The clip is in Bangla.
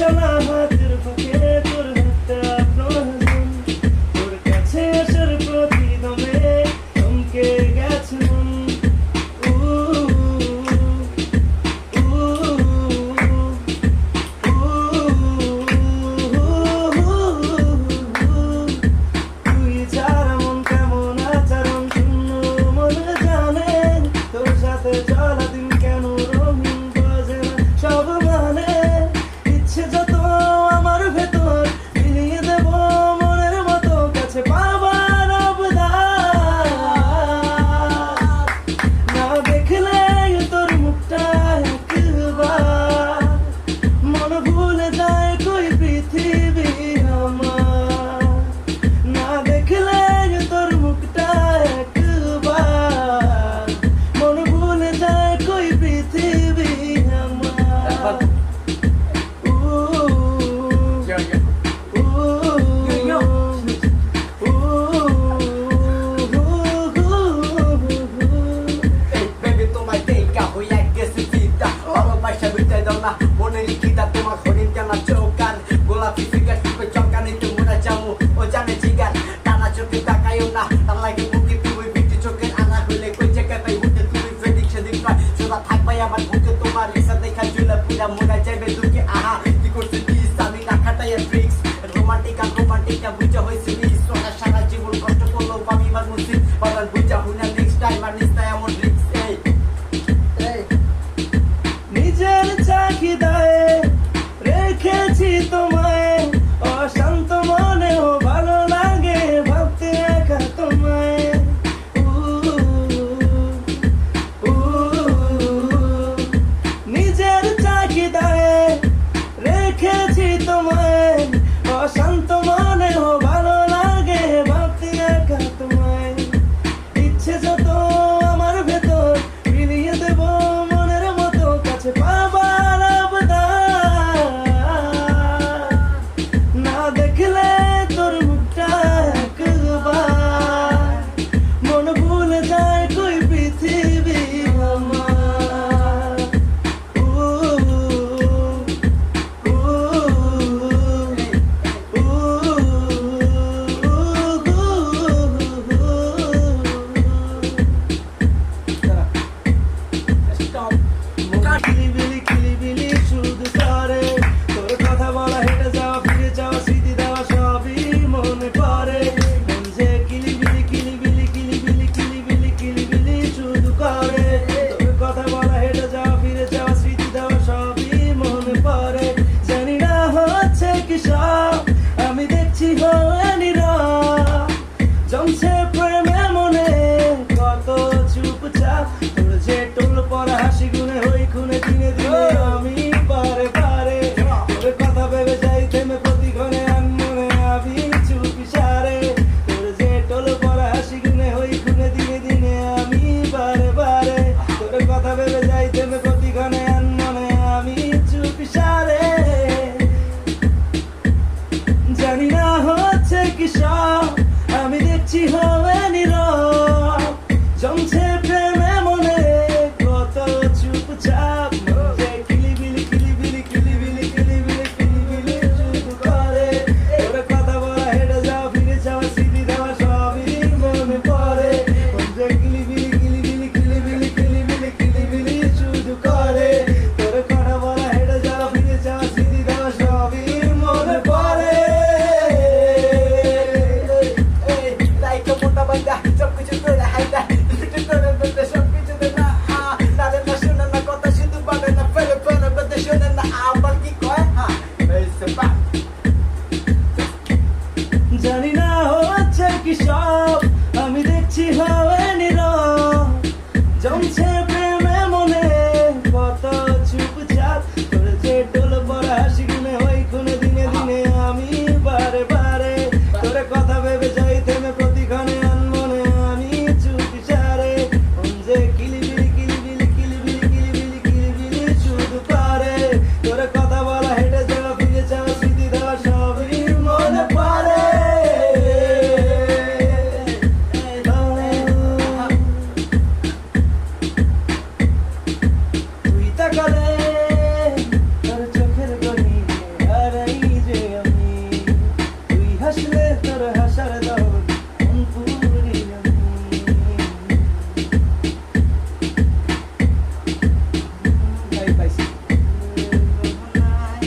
টানা হাতের ফাঁকে তোর হাতটা প্রয়োজন, তোর কাছে আসার প্রতিদমে থমকে গেছে মন। তুই ছাড়া মন কেমন আচরণ শূন্য মনে জানে, তোর সাথে চলা দিন কেন রঙিন বাজে না সব মানে। ইচ্ছে যত আমার ভেতর মিলিয়ে দেব মনের মতো, কাছে পাবার আবদার। না দেখলে তোর মুখটা একবার মন ভুলে যায় কই পৃথিবী আমার। না দেখলে তোর মুখটা একবার মন ভুলে যায় কই পৃথিবী আমার। মনে লিখিতা তোমার হরিণ জানা চৌকান, গোলাপি ফিগার টিপে চকানি তোমরা জামু ও জানে জিগান। টানা চোখে তাকাইও না, তার লাগে মুখে তুমি বিটি চোখে আনা হইলে কই জায়গায় তাই উঠে তুমি ফেদিক সেদিক পায় সোজা থাকবাই আমার বুকে তোমার রিসা দেখা জুলা পুরা মোরা যাবে দুঃখে। আহা কি করছে দিস আমি না খাটাইয়া ট্রিক্স, রোমান্টিক আর রোমান্টিকটা বুঝা হয়েছে মিস। সোনা সারা জীবন কষ্ট করলো আমি বার মুসিদ বাবার বুঝা হুনা নেক্সট টাইম আর নিস্তা এমন রিক্স। নিজের চাহিদায় রেখেছি তোমায়, অশান্ত মনেও ভালো লাগে ভাবতে একা তোমায়। নিজের চাহিদায় রেখেছি তোমায়, অশান্ত মনেও ভালো লাগে ভাবতে একা তোমায়। ইচ্ছে যত আমার ভেতর মিলিয়ে দেব মনের মতো, কাছে পাবার আবদার। না দেখলে তোর মুখটা একবার মন ভুলে যায় কই পৃথিবী আমার। কিলিবিলি কিলিবিলি শুধু করে তোর কথা বলা, হেঁটে যাওয়া ফিরে যাওয়া স্মৃতি দেওয়া সবই মনে পড়ে। মন যে কিলিবিলি কিলিবিলি কিলিবিলি কিলিবিলি কিলিবিলি শুধু করে তোর কথা বলা, হেঁটে যাওয়া ফিরে যাওয়া স্মৃতি দেওয়া সবই মনে পড়ে। জানি না হচ্ছে কি সব আমি দেখছি হয়ে নীরব, জমছে প্রেমে মনে কত চুপচাপ। তোর যে টোল পরা হাসি গুনে হই খুনে দিনে দিনে আমি পারে পারে, তোর কথা ভেবে যাই থেমে প্রতিক্ষণে মনে আমি চুপি সারে। তোর যে টোল পরা হাসি গুনে হই খুনে দিনে দিনে আমি পারে পারে, তোর কথা ভেবে যাই থেমে প্রতিক্ষণে মনে আমি চুপি সারে। জানি না হচ্ছে কি সব আমি দেখছি হবে নীরব, জমছে প্রেমে মনে কত চুপচাপ। যে কিলিবিলি কিলিবিলি কিলিবিলি কিলিবিলি কিলিবিলি শুধু করে তোর কথা বলা, হেঁটে যাওয়া ফিরে যাওয়া স্মৃতি দেওয়া সবই মনে পড়ে। যে কিলিবিলি কিলিবিলি কিলিবিলি কিলিবিলি কিলিবিলি শুধু করে তোর কথা বলা, হেঁটে যাওয়া ফিরে যাওয়া স্মৃতি দেওয়া সবই মনে পড়ে। লাইকা মোটা বান্দা সবকিছু করে হাইদা সবকিছু না তাদের না শোনে না কথা শুধু বলে না ফেলে ফেলে শোনে না আবার কি কয়। হ্যাঁ